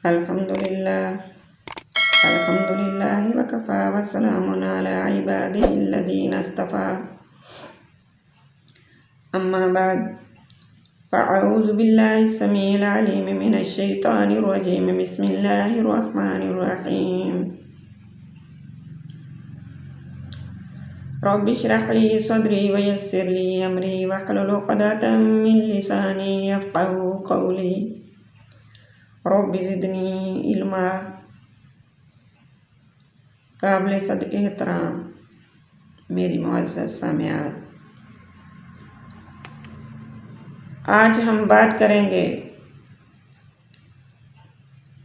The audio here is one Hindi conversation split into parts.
अल्हम्दुलिल्लाह अल्हम्दुलिल्लाहि वकफ़ा वस्सलामुन अला इबादिहिल्लज़ीना इस्तफ़ा अम्मा बाद फ़अऊज़ु बिल्लाहि स्समीइल अलीम मिनश शैतानिर रजीम बिस्मिल्लाहिर रहमानिर रहीम रब्बि इश्रह ली सदरी वयस्सिर ली अमरी वहलुल उक़दतम मिन लिसानी यफ़क़हू क़ौली रब्बि ज़िदनी इल्मा। काबिल सद एहतराम मेरी मुअज़्ज़ज़ सामियात, आज हम बात करेंगे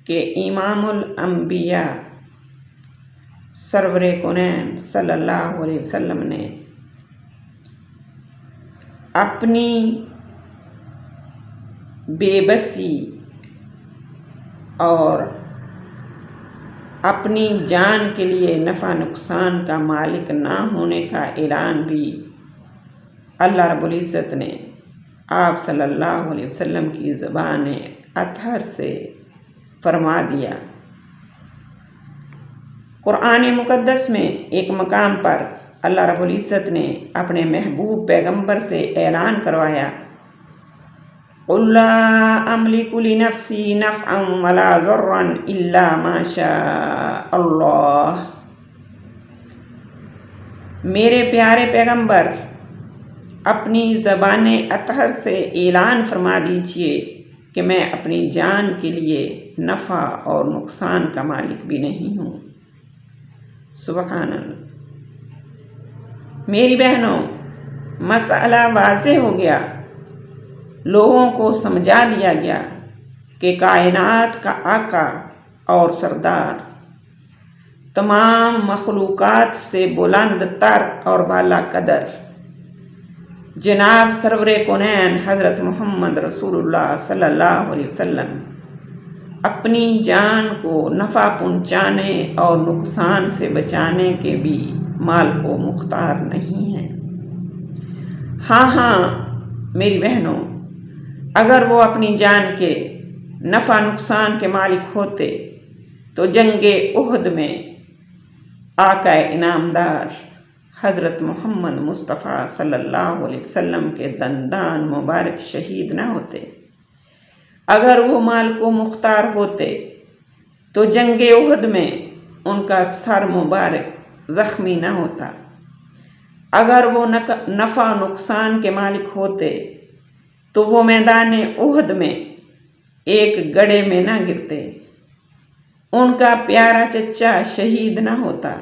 कि इमामुल अंबिया सरवरे कौनैन सल्लल्लाहु अलैहि वसल्लम ने अपनी बेबसी और अपनी जान के लिए नफ़ा नुकसान का मालिक ना होने का ऐलान भी अल्लाह रब्बुल इज़्ज़त ने आप सल्लल्लाहु अलैहि वसल्लम की ज़बान अतहर से फरमा दिया। कुरान मुक़द्दस में एक मकाम पर अल्लाह रब्बुल इज़्ज़त ने अपने महबूब पैगंबर से ऐलान करवाया, क़ुल ला अमलिकु लिनफ़्सी नफ़अन वला ज़र्रन इल्ला मा शाअ अल्लाह। मेरे प्यारे पैगंबर, अपनी ज़बान अतहर से ऐलान फरमा दीजिए कि मैं अपनी जान के लिए नफ़ा और नुकसान का मालिक भी नहीं हूँ। सुबहान अल्लाह। मेरी बहनों, मसला वाज़ेह हो गया, लोगों को समझा दिया गया कि कायनात का आका और सरदार, तमाम मखलूक़ात से बुलंद तर और बाला कदर जनाब सरवरे कौनैन हज़रत मोहम्मद रसूलुल्लाह सल्लल्लाहु अलैहि वसल्लम अपनी जान को नफ़ा पहुँचाने और नुकसान से बचाने के भी माल को मुख्तार नहीं है। हाँ मेरी बहनों, अगर वो अपनी जान के नफ़ा नुकसान के मालिक होते तो जंगे उहद में आका इनामदार हज़रत मोहम्मद मुस्तफ़ा सल्लल्लाहु अलैहि वसल्लम के दंदान मुबारक शहीद न होते। अगर वो माल को मुख्तार होते तो जंगे उहद में उनका सर मुबारक ज़ख्मी न होता। अगर वो नफ़ा नुकसान के मालिक होते तो वो मैदान उहद में एक गड्ढे में न गिरते, उनका प्यारा चच्चा शहीद न होता,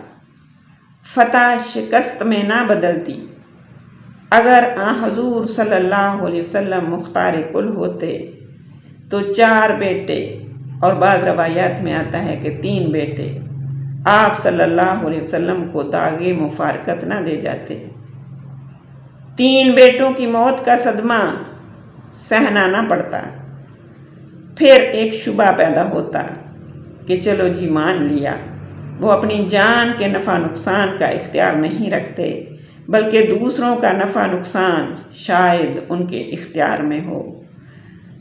फतह शिकस्त में ना बदलती। अगर हजूर सल्लल्लाहु अलैहि वसल्लम मुख्तार कुल होते तो 4 बेटे, और बाद रवायात में आता है कि 3 बेटे, आप सल्लल्लाहु अलैहि वसल्लम को दागे मुफारकत ना दे जाते। 3 बेटों की मौत का सदमा सहना ना पड़ता। फिर एक शुबा पैदा होता कि चलो जी मान लिया, वो अपनी जान के नफ़ा नुकसान का इख्तियार नहीं रखते, बल्कि दूसरों का नफ़ा नुकसान शायद उनके इख्तियार में हो।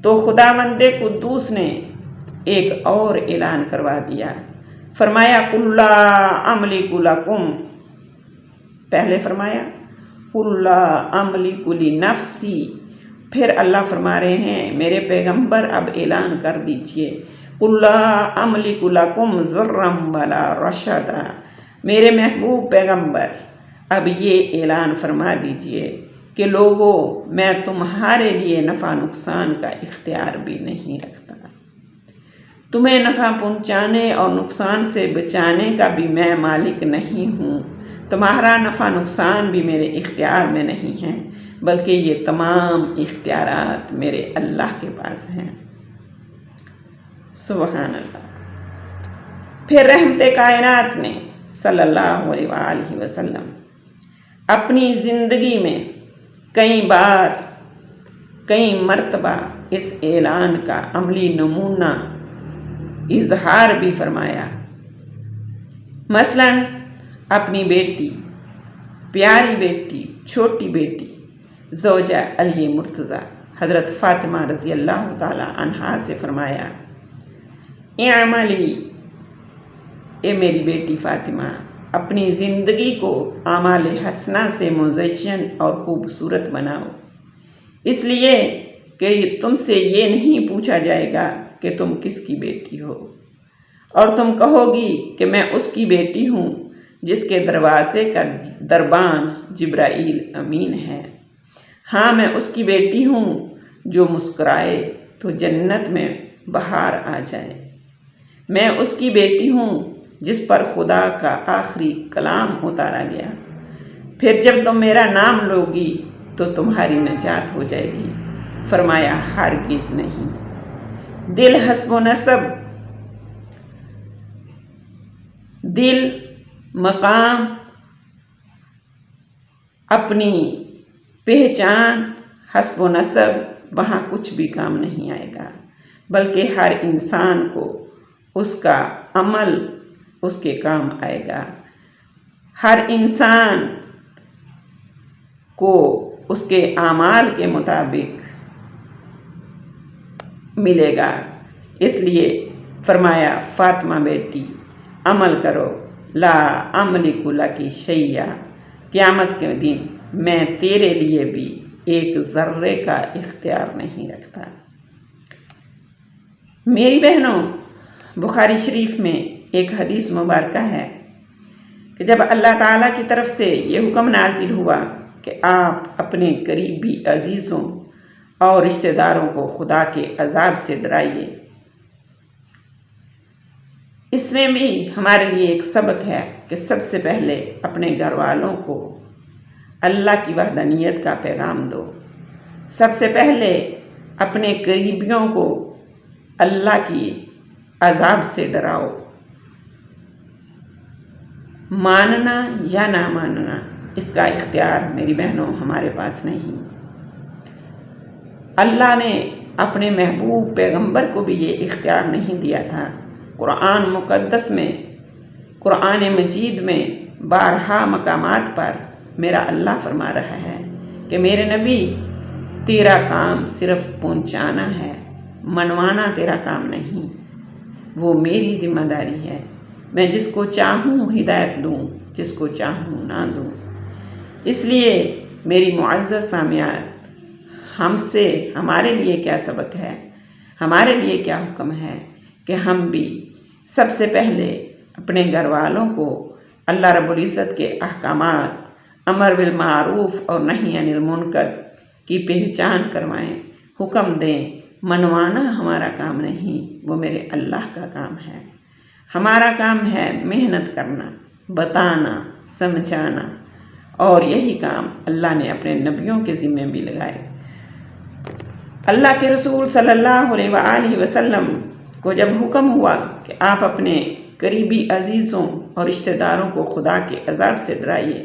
तो खुदावंदे कुद्दूस ने एक और ऐलान करवा दिया, फरमाया कुल ला अमलिकु लकुम। पहले फरमाया कुल ला अमलिकु लिनफ़्सी, फिर अल्लाह फरमा रहे हैं मेरे पैगंबर अब ऐलान कर दीजिए, कुल ला अमलिकु लकुम ज़र्रम वला रशदा। मेरे महबूब पैगंबर अब ये ऐलान फरमा दीजिए कि लोगों, मैं तुम्हारे लिए नफ़ा नुकसान का इख्तियार भी नहीं रखता। तुम्हें नफ़ा पहुँचाने और नुकसान से बचाने का भी मैं मालिक नहीं हूँ। तुम्हारा नफ़ा नुकसान भी मेरे इख्तियार में नहीं है, बल्कि ये तमाम इख्तियारात मेरे अल्लाह के पास हैं। सुबहान अल्लाह। फिर रहमते कायनात ने सल्लल्लाहु अलैहि वसल्लम अपनी ज़िंदगी में कई बार कई मर्तबा इस ऐलान का अमली नमूना इजहार भी फरमाया। मसलन अपनी बेटी, प्यारी बेटी, छोटी बेटी ज़ौजा अली मुर्तज़ा हज़रत फ़ातिमा रज़ी अल्लाह ताला अन्हा से फरमाया इअमली, ए मेरी बेटी फ़ातिमा, अपनी ज़िंदगी को आमाल हसना से मुज़य्यन और खूबसूरत बनाओ, इसलिए कि तुमसे ये नहीं पूछा जाएगा कि तुम किसकी बेटी हो, और तुम कहोगी कि मैं उसकी बेटी हूँ जिसके दरवाज़े का दरबान जिब्राईल अमीन है। हाँ, मैं उसकी बेटी हूँ जो मुस्कुराए तो जन्नत में बहार आ जाए। मैं उसकी बेटी हूँ जिस पर खुदा का आखिरी कलाम उतारा गया। फिर जब तुम मेरा नाम लोगी तो तुम्हारी निजात हो जाएगी। फरमाया, हरगिज़ नहीं। दिल हस्बो नसब, दिल, मकाम, अपनी पहचान, हस्बो नसब वहाँ कुछ भी काम नहीं आएगा, बल्कि हर इंसान को उसका अमल उसके काम आएगा। हर इंसान को उसके आमाल के मुताबिक मिलेगा। इसलिए फरमाया, फ़ातिमा बेटी, अमल करो। ला अमलिकु लकी शैया, क़यामत के दिन मैं तेरे लिए भी एक ज़र्रे का इख्तियार नहीं रखता। मेरी बहनों, बुखारी शरीफ में एक हदीस मुबारक है कि जब अल्लाह ताला की तरफ से ये हुक्म नाजिल हुआ कि आप अपने करीबी अजीज़ों और रिश्तेदारों को खुदा के अजाब से डराइए, इसमें भी हमारे लिए एक सबक है कि सबसे पहले अपने घर वालों को अल्लाह की वहदानियत का पैगाम दो। सबसे पहले अपने करीबियों को अल्लाह की अजाब से डराओ। मानना या ना मानना, इसका इख्तियार मेरी बहनों हमारे पास नहीं। अल्लाह ने अपने महबूब पैगंबर को भी ये इख्तियार नहीं दिया था। कुरान मुक़द्दस में, कुरान मजीद में बारहा मकामात पर मेरा अल्लाह फरमा रहा है कि मेरे नबी, तेरा काम सिर्फ पहुँचाना है, मनवाना तेरा काम नहीं। वो मेरी ज़िम्मेदारी है। मैं जिसको चाहूँ हिदायत दूँ, जिसको चाहूँ ना दूँ। इसलिए मेरी मुअज़्ज़ज़ सामियात, हमसे हमारे लिए क्या सबक है, हमारे लिए क्या हुक्म है कि हम भी सबसे पहले अपने घर वालों को अल्लाह रब्बुल इज़्ज़त के अहकामात, अमर बिल मारूफ और नही अनिल मुनकर की पहचान करवाएं, हुक्म दें। मनवाना हमारा काम नहीं, वो मेरे अल्लाह का काम है। हमारा काम है मेहनत करना, बताना, समझाना, और यही काम अल्लाह ने अपने नबियों के ज़िम्मे भी लगाए। अल्लाह के रसूल सल्लल्लाहु अलैहि वसल्लम को जब हुक्म हुआ कि आप अपने करीबी अजीज़ों और रिश्तेदारों को खुदा के अजाब से डराइए,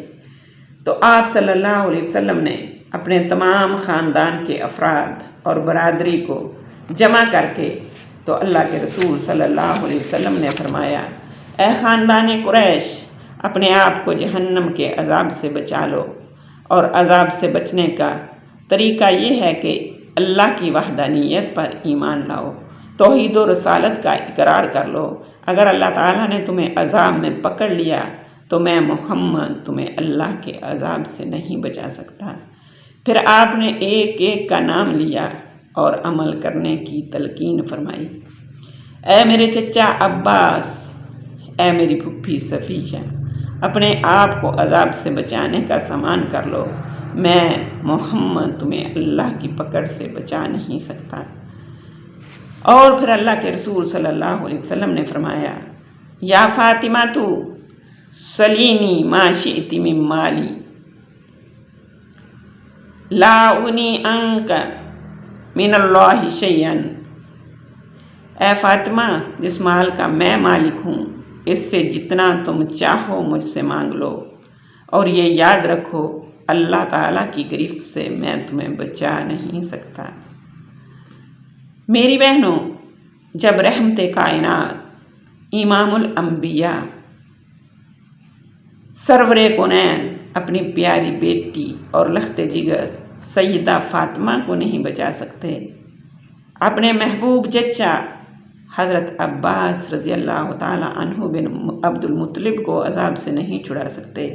तो आप सल्लल्लाहु अलैहि वसल्लम ने अपने तमाम ख़ानदान के अफराद और बरादरी को जमा करके तो अल्लाह के रसूल सल्लल्लाहु अलैहि वसल्लम ने फरमाया, ए ख़ानदान कुरैश, अपने आप को जहन्नम के अजाब से बचा लो। और अजाब से बचने का तरीका ये है कि अल्लाह की वहदानियत पर ईमान लाओ, तौहीद और रसालत का इकरार कर लो। अगर अल्लाह ताला ने तुम्हें अजाब में पकड़ लिया तो मैं मोहम्मद तुम्हें अल्लाह के अजाब से नहीं बचा सकता। फिर आपने एक एक का नाम लिया और अमल करने की तलकीन फरमाई। ऐ मेरे चचा अब्बास, ऐ मेरी फुफ्फी सफ़ीशा, अपने आप को अजाब से बचाने का सामान कर लो। मैं मोहम्मद तुम्हें अल्लाह की पकड़ से बचा नहीं सकता। और फिर अल्लाह के रसूल सल्लल्लाहु अलैहि वसल्लम ने फरमाया, या फ़ातिमा तू सलीनी मा शिअति मिन माली ला उनी अंक मिनल्लाहि शैअन। ऐ फ़ातिमा, जिस माल का मैं मालिक हूँ, इससे जितना तुम चाहो मुझसे मांग लो, और ये याद रखो अल्लाह ताला की गिरफ्त से मैं तुम्हें बचा नहीं सकता। मेरी बहनों, जब रहमते कायनात इमामुल अंबिया सरवरे कौनैन अपनी प्यारी बेटी और लख्ते जिगर सैयदा फ़ातिमा को नहीं बचा सकते, अपने महबूब चचा हज़रत अब्बास रज़ी अल्लाह ताला अन्हु बिन अब्दुल मुत्तलिब को अज़ाब से नहीं छुड़ा सकते।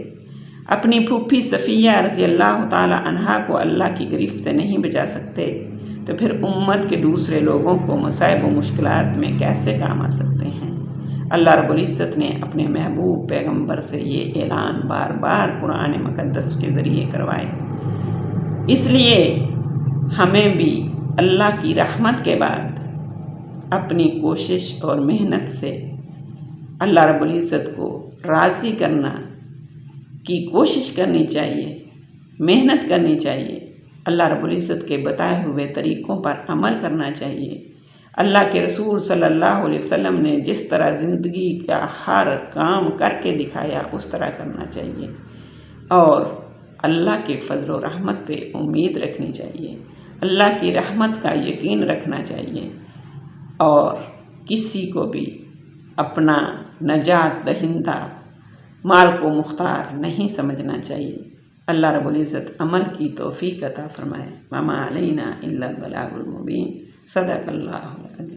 अपनी फूफी सफ़िया रज़ी अल्लाह ताला अन्हा को अल्लाह की गिरफ्त से नहीं बचा सकते, तो फिर उम्मत के दूसरे लोगों को मसाइब व मुश्किलात में कैसे काम आ सकते हैं। अल्लाह रब्बुल इज़्ज़त ने अपने महबूब पैगम्बर से ये ऐलान बार बार कुरान मुक़द्दस के ज़रिए करवाए। इसलिए हमें भी अल्लाह की रहमत के बाद अपनी कोशिश और मेहनत से अल्लाह रब्बुल इज़्ज़त को राज़ी करना की कोशिश करनी चाहिए, मेहनत करनी चाहिए। अल्लाह रब्बुल इज़्ज़त के बताए हुए तरीक़ों पर अमल करना चाहिए। अल्लाह के रसूल सल्लल्लाहु अलैहि वसल्लम ने जिस तरह ज़िंदगी का हर काम करके दिखाया उस तरह करना चाहिए और अल्लाह के फजल व रहमत पे उम्मीद रखनी चाहिए। अल्लाह की रहमत का यकीन रखना चाहिए और किसी को भी अपना नजात दहिंदा माल को मुख्तार नहीं समझना चाहिए। अल्लाह रब्बुल इज़्ज़त अमल की तौफ़ीक़ अता फ़रमाए। वमा अलैना इल्लल बलागुल मुबीन। सदक़ल्लाहुल अज़ीम।